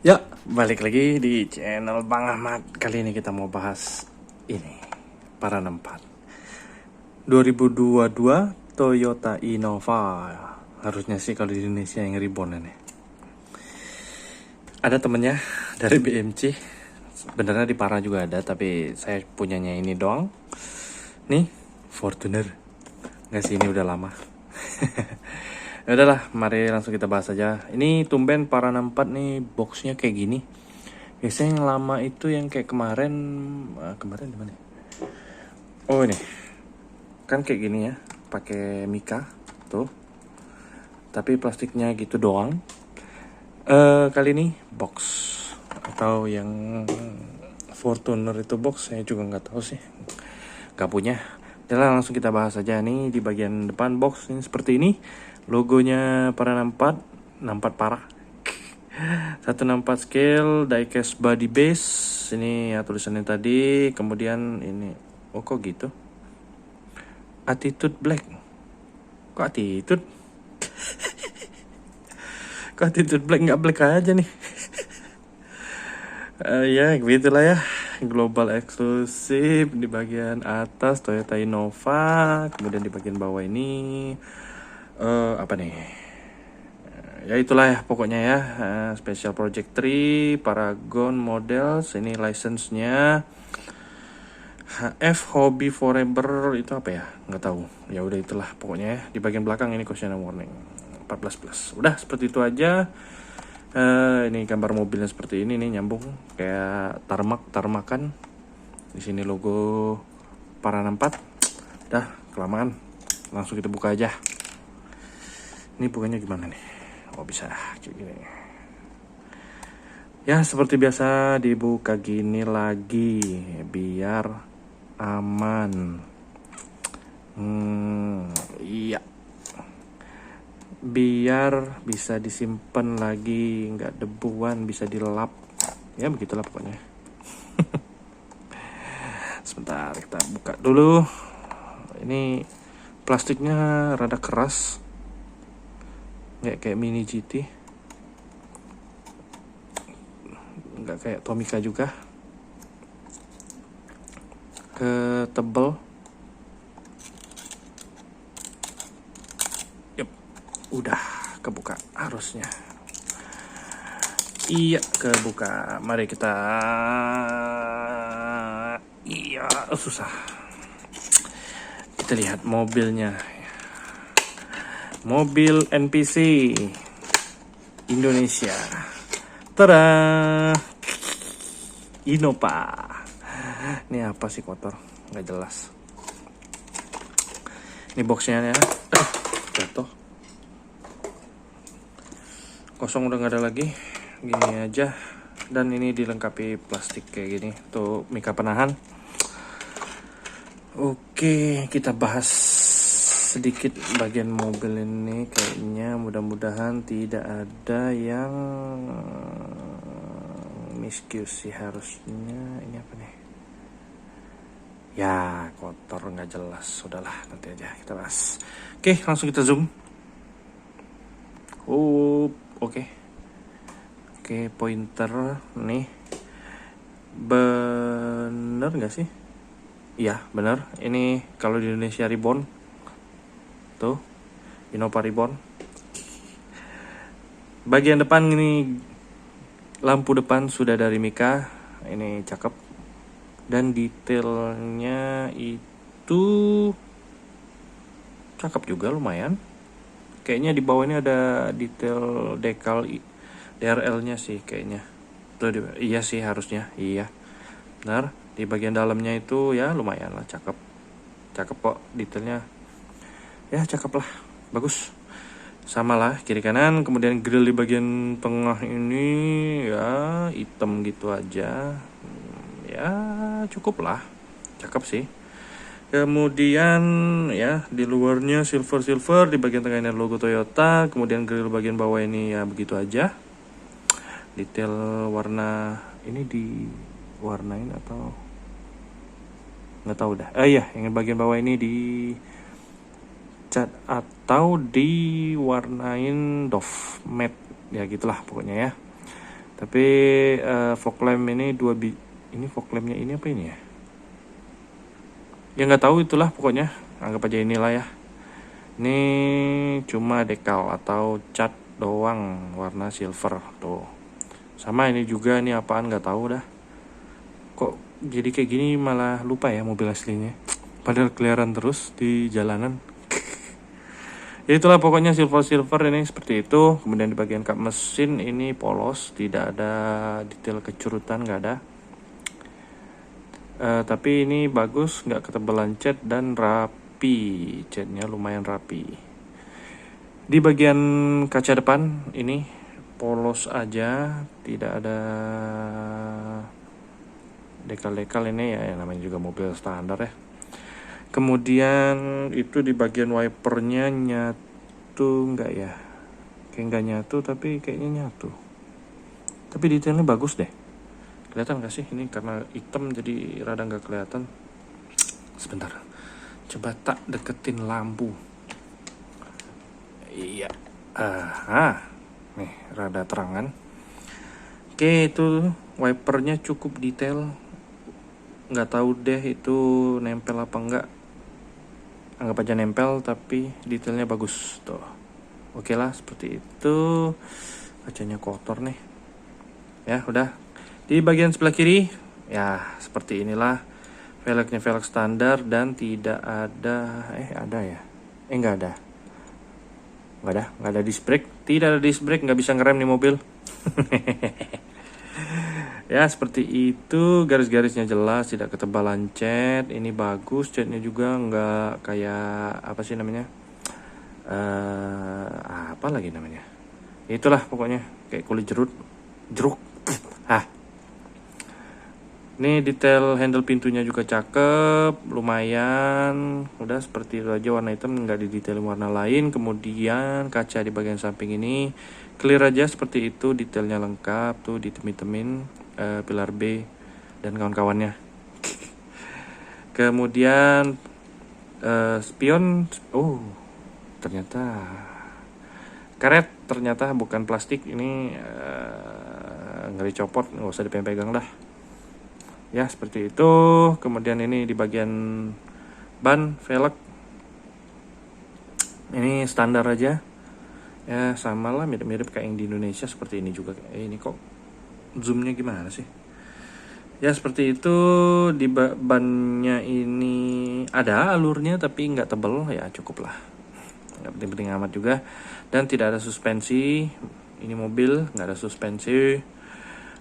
Ya, balik lagi di channel Bang Ahmad. Kali ini kita mau bahas ini, para 2022 Toyota Innova. Harusnya sih kalau di Indonesia yang reborn ini. Ada temennya dari BMC. Sebenarnya di Para juga ada, tapi saya punyanya ini doang. Nih, Fortuner. Nggak sih, ini udah lama. Ya udahlah, mari langsung kita bahas aja. Ini tumben Para 64 nih boxnya kayak gini. Biasanya yang lama itu yang kayak kemarin di mana? Oh ini, kan kayak gini ya, pakai Mika tuh, tapi plastiknya gitu doang. Kali ini box atau yang Fortuner itu box, saya juga nggak tahu sih, nggak punya. Jadi langsung kita bahas aja nih di bagian depan box ini seperti ini, logonya Para 64 parah. 164 scale, diecast body base. Ini ya tulisannya tadi. Kemudian ini, oh kok gitu? Attitude black. Kok attitude? Kok attitude black, nggak black aja nih? Ya begitulah ya. Global eksklusif di bagian atas Toyota Innova. Kemudian di bagian bawah ini apa nih? Ya itulah ya pokoknya ya, Special Project 3 Paragon Models. Ini license-nya HF Hobby Forever, itu apa ya, nggak tahu. Ya udah itulah pokoknya ya. Di bagian belakang ini caution warning 14+. Udah seperti itu aja. Ini gambar mobilnya seperti ini nih, nyambung kayak tarmakan. Di sini logo Para 64. Dah kelamaan, langsung kita buka aja. Ini bukannya gimana nih? Oh bisa kayak gini. Ya seperti biasa dibuka gini lagi biar aman. Iya. Biar bisa disimpan lagi, nggak debuan, bisa dilap. Ya begitulah pokoknya. Sebentar kita buka dulu. Ini plastiknya rada keras. Kayak mini GT, nggak kayak Tomica juga, tebel. Yup, udah kebuka harusnya. Iya kebuka. Mari kita. Iya susah. Kita lihat mobilnya. Mobil NPC Indonesia. Tada, Innova. Ini apa sih, kotor, nggak jelas. Ini boxnya ya. Jatuh. Kosong, udah nggak ada lagi. Gini aja. Dan ini dilengkapi plastik kayak gini. Tuh mika penahan. Oke, kita bahas sedikit bagian mobil ini. Kayaknya mudah-mudahan tidak ada yang miscuse sih harusnya. Ini apa nih? Ya kotor, nggak jelas. Sudahlah, nanti aja kita bahas. Oke, langsung kita zoom. Oke, pointer nih. Bener nggak sih? Iya bener. Ini kalau di Indonesia reborn. Tuh, Innova Reborn. Bagian depan ini, lampu depan sudah dari Mika. Ini cakep. Dan detailnya itu cakep juga, lumayan. Kayaknya di bawah ini ada detail dekal DRL-nya sih kayaknya. Tuh, iya sih harusnya. Iya. Benar. Di bagian dalamnya itu ya lumayan lah, cakep. Cakep kok detailnya. Ya cakep lah, bagus. Sama lah kiri kanan. Kemudian grill di bagian tengah ini ya hitam gitu aja. Ya cukup lah, cakep sih. Kemudian ya di luarnya silver, di bagian tengah ini logo Toyota. Kemudian grill bagian bawah ini ya begitu aja. Detail warna ini diwarnain atau nggak tahu dah. Iya, yang bagian bawah ini di cat atau diwarnain doff matte ya, gitulah pokoknya ya. Tapi fog lamp ini ini fog lampnya ini apa ini ya? Ya nggak tahu, itulah pokoknya, anggap aja inilah ya. Ini cuma dekal atau cat doang warna silver tuh. Sama ini juga, ini apaan nggak tahu dah. Kok jadi kayak gini, malah lupa ya mobil aslinya. Padahal keliaran terus di jalanan. Ya itulah pokoknya silver ini seperti itu. Kemudian di bagian kap mesin ini polos, tidak ada detail kecurutan, nggak ada. Tapi ini bagus, nggak ketebalan cat dan rapi, catnya lumayan rapi. Di bagian kaca depan ini polos aja, tidak ada dekal-dekal ini ya, namanya juga mobil standar ya. Kemudian itu di bagian wipernya nyatu nggak ya? Kayak nggak nyatu, tapi kayaknya nyatu. Tapi detailnya bagus deh. Kelihatan gak sih? Ini karena hitam jadi rada nggak kelihatan. Sebentar, coba tak deketin lampu. Iya. Nih rada terangan. Oke, itu wipernya cukup detail. Nggak tahu deh itu nempel apa enggak. Anggap aja nempel, tapi detailnya bagus tuh. Oke lah, seperti itu. Kacanya kotor nih. Ya udah. Di bagian sebelah kiri, ya seperti inilah. Velgnya velg standar dan tidak ada, ada ya? Nggak ada. Nggak ada disc brake. Tidak ada disc brake, nggak bisa ngerem nih mobil. Ya seperti itu, garis-garisnya jelas, tidak ketebalan cat. Ini bagus, catnya juga nggak kayak apa sih namanya, apa lagi namanya, itulah pokoknya kayak kulit jeruk. Ini detail handle pintunya juga cakep, lumayan. Udah seperti itu aja, warna hitam, nggak didetailin warna lain. Kemudian kaca di bagian samping ini clear aja seperti itu, detailnya lengkap tuh, ditemin-temin pilar B dan kawan-kawannya. Kemudian spion, ternyata karet, ternyata bukan plastik. Ini nggak dicopot, nggak usah dipegang dah. Ya seperti itu. Kemudian ini di bagian ban velg ini standar aja ya, sama lah, mirip-mirip kayak yang di Indonesia, seperti ini juga. Ini kok zoomnya gimana sih ya, seperti itu. Di bannya ini ada alurnya tapi nggak tebel ya, cukup lah, nggak penting-penting amat juga. Dan tidak ada suspensi, ini mobil nggak ada suspensi.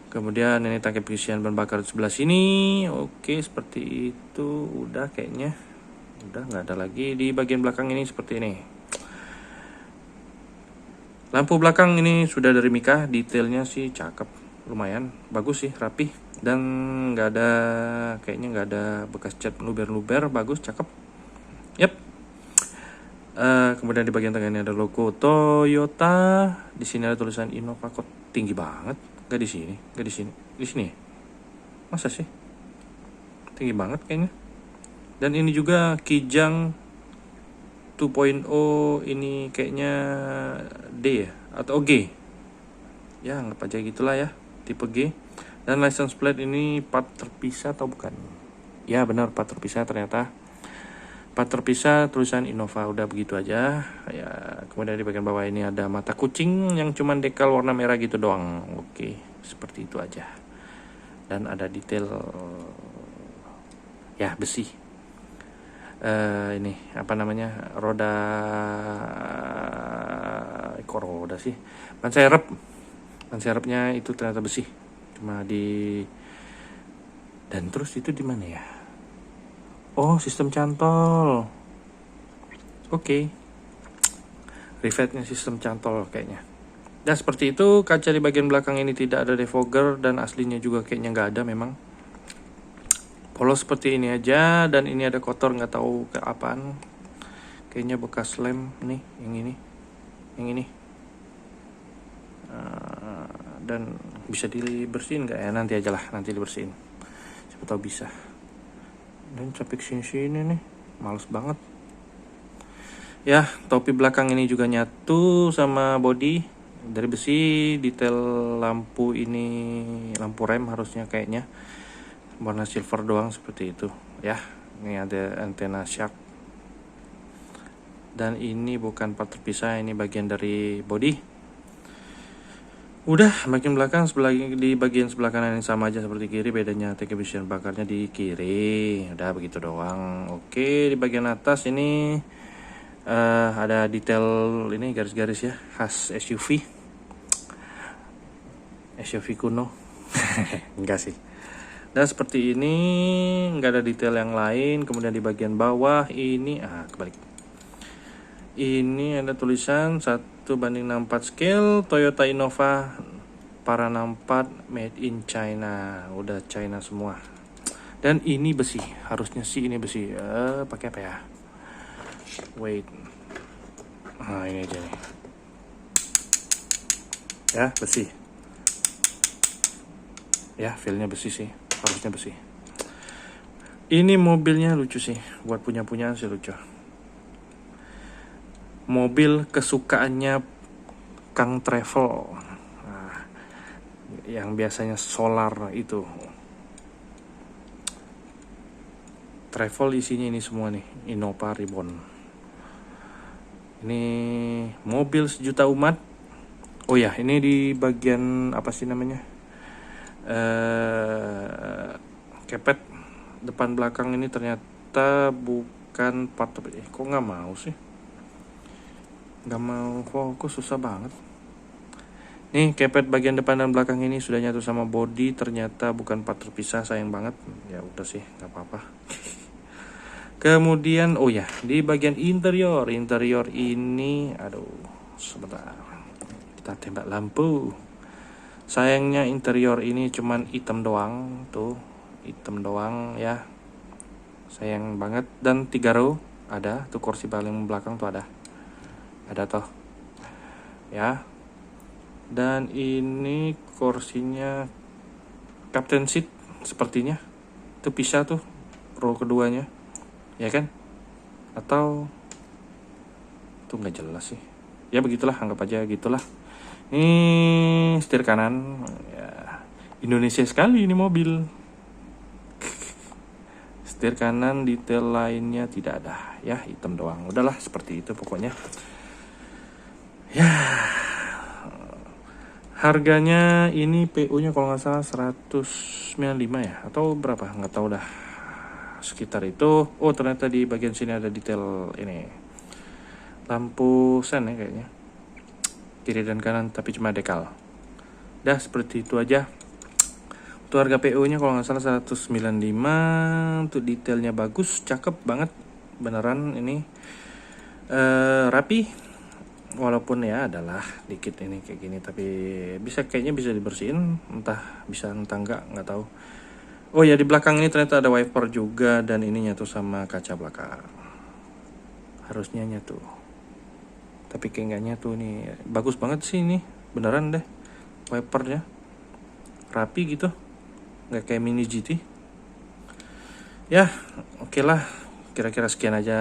Kemudian ini tangki pengisian bahan bakar di sebelah sini. Oke, seperti itu. Udah kayaknya. Udah nggak ada lagi. Di bagian belakang ini seperti ini. Lampu belakang ini sudah dari Mika. Detailnya sih cakep. Lumayan. Bagus sih, rapi. Dan kayaknya nggak ada bekas cat luber-luber. Bagus, cakep. Yep. Kemudian di bagian tengah ini ada logo Toyota. Di sini ada tulisan Innova. Kok tinggi banget? Gak di sini, di sini. Masa sih? Tinggi banget kayaknya. Dan ini juga Kijang 2.0, ini kayaknya D ya, atau G. Ya, anggap aja gitulah ya, tipe G. Dan license plate ini part terpisah atau bukan? Ya, benar, part terpisah ternyata. Part terpisah, tulisan Innova, udah begitu aja. Ya, kemudian di bagian bawah ini ada mata kucing yang cuman dekal warna merah gitu doang. Oke, seperti itu aja. Dan ada detail ya besi. Ini apa namanya? Roda sih. Ban serepnya itu ternyata besi. Cuma dan terus itu di mana ya? Oh, sistem cantol. Oke. Rivetnya sistem cantol kayaknya. Dan seperti itu, kaca di bagian belakang ini tidak ada defogger, dan aslinya juga kayaknya nggak ada memang. Polos seperti ini aja, dan ini ada kotor, nggak tahu ke apaan. Kayaknya bekas lem nih, yang ini. Dan bisa dibersihin nggak ya? Nanti aja lah, nanti dibersihin. Siapa tahu bisa. Dan capek sini nih, males banget. Ya, topi belakang ini juga nyatu sama body. dari besi. Detail lampu ini, lampu rem harusnya kayaknya warna silver doang seperti itu ya. Ini ada antena shark, dan ini bukan part terpisah, ini bagian dari body. Udah, bagian belakang di bagian sebelah kanan ini sama aja seperti kiri, bedanya television bakarnya di kiri. Udah begitu doang. Oke, di bagian atas ini ada detail ini garis-garis ya, khas SUV kuno. Enggak sih. Dan seperti ini, nggak ada detail yang lain. Kemudian di bagian bawah ini kebalik. Ini ada tulisan 1:64 scale Toyota Innova para 64 made in China. Udah China semua. Dan ini besi, harusnya sih ini besi. Pakai apa ya? Wait. Ini aja nih. Ya, besi. Ya, feelnya besi sih, harusnya besi. Ini mobilnya lucu sih, buat punya-punyaan sih lucu. Mobil kesukaannya Kang Travel, yang biasanya solar itu. Travel isinya ini semua nih, Innova Ribbon. Ini mobil sejuta umat. Oh ya, ini di bagian apa sih namanya? Kepet depan belakang ini ternyata bukan part. Kok nggak mau sih? Nggak mau fokus, susah banget. Nih, kepet bagian depan dan belakang ini sudah nyatu sama body, ternyata bukan part terpisah, sayang banget. Ya udah sih, nggak apa-apa. Kemudian di bagian interior ini, sebentar, kita tembak lampu. Sayangnya interior ini cuman hitam doang, tuh hitam doang ya, sayang banget. Dan 3 row ada, tuh kursi paling belakang tuh ada toh ya. Dan ini kursinya captain seat sepertinya, tuh pisah tuh row keduanya ya kan, atau tuh nggak jelas sih ya, begitulah, anggap aja gitulah. Ini setir kanan ya, Indonesia sekali ini mobil. Setir kanan, detail lainnya tidak ada ya, hitam doang. Udahlah, seperti itu pokoknya ya. Harganya ini PU nya kalau nggak salah 195 ya, atau berapa nggak tahu dah, sekitar itu. Oh, ternyata di bagian sini ada detail ini lampu sen ya kayaknya, kiri dan kanan, tapi cuma dekal. Dah, seperti itu aja. Untuk harga PO nya kalau nggak salah 195. Untuk detailnya bagus, cakep banget beneran ini. Rapi, walaupun ya adalah dikit ini kayak gini, tapi kayaknya bisa dibersihin, entah bisa entah nggak tahu. Oh ya, di belakang ini ternyata ada wiper juga, dan ini nyatu sama kaca belakang, harusnya nyatu, tapi kayak nggak nyatu nih. Bagus banget sih ini, beneran deh, wipernya rapi gitu, nggak kayak mini GT ya. Oke lah, kira-kira sekian aja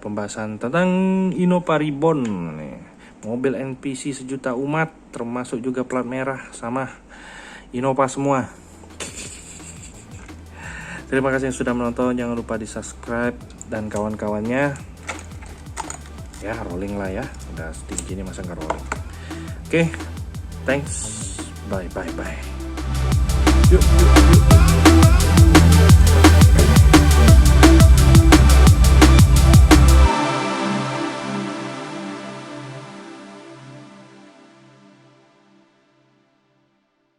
pembahasan tentang Innova Ribbon nih, mobil NPC sejuta umat, termasuk juga plat merah sama Innova semua. Terima kasih yang sudah menonton, jangan lupa di subscribe dan kawan-kawannya ya. Rolling lah ya, udah setinggi ini masa nggak rolling. Oke, thanks, bye. Yuk.